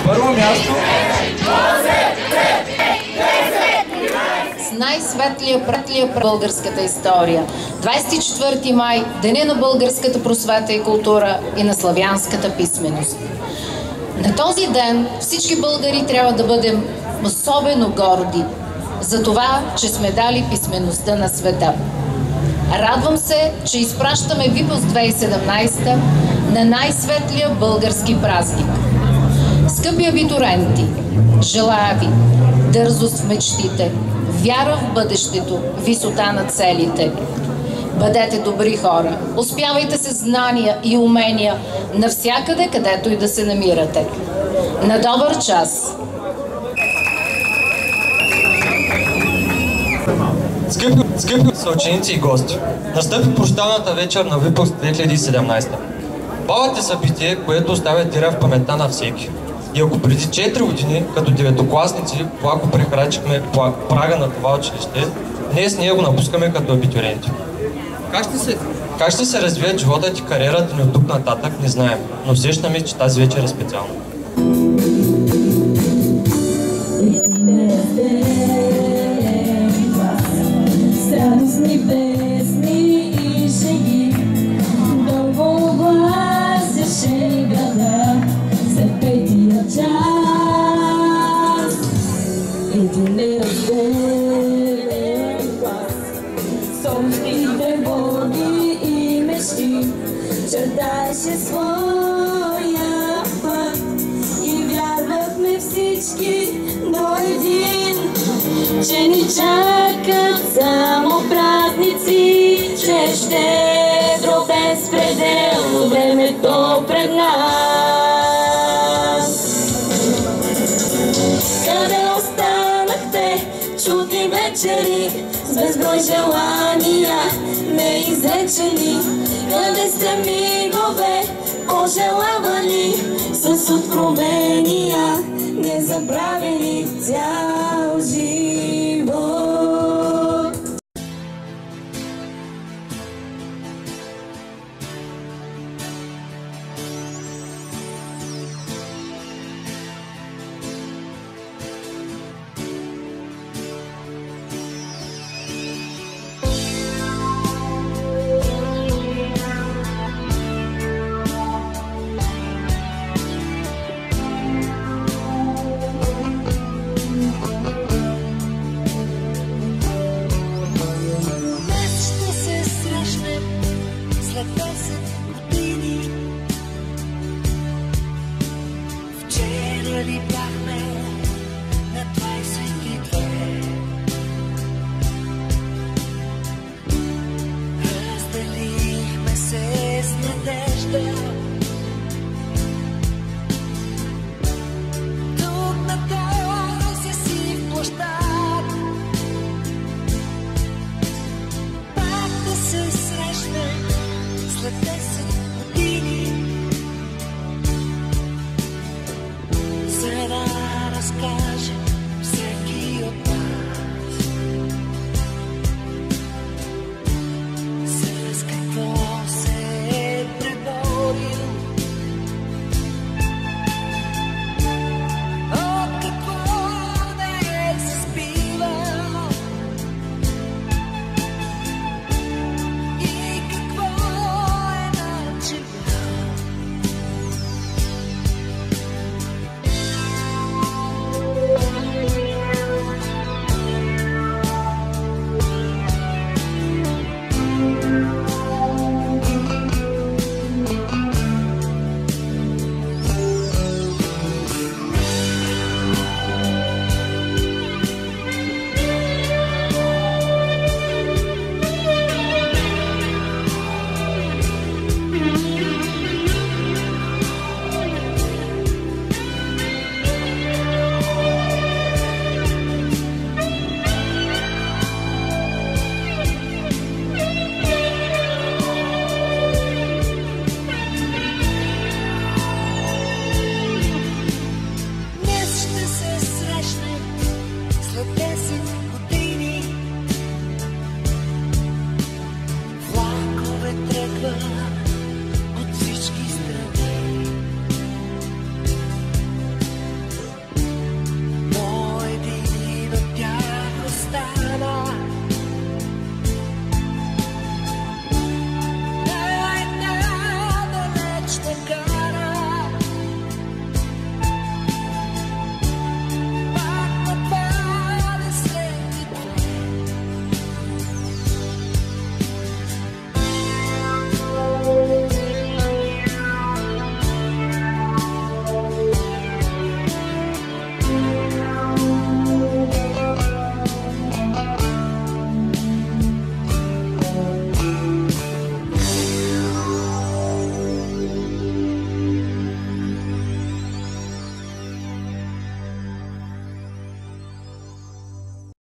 Първо място с най-светлия пратия българската история. 24 май, Деня на българската просвета и култура и на славянската писменост. На този ден всички българи трябва да бъдем особено горди за това, че сме дали писмеността на света. Радвам се, че изпращаме Випуск 2017 на най-светлия български празник. Скъпи абитуренти, желая ви дързост в мечтите, вяра в бъдещето, висота на целите. Бъдете добри хора, успявайте се знания и умения навсякъде, където и да се намирате. На добър час! Скъпи съученици и гости, настъпи прощалната вечер на Випуск 2017. Балът е събитие, което оставя диря в паметта на всеки. И ако преди 4 години, като деветокласници, плако прекрачихме прага на това училище, днес ние го напускаме като абитуренти. Как ще се развият животът и кариерата ни от тук нататък, не знаем, но усещаме, че тази вечер е специална. Радостни песни и шеги, дълго гласеше града за петия час. Един неразделен глас, сонни тревоги и мечти, чертаеше своя път и вярвахме всички до един, че ни чакат само празници, че щедро без предел времето пред нас. Къде останахте, чудни вечери? вечери с безброй желания неизречени. Къде сте мигове пожелавани с откровения незабравени цял живот?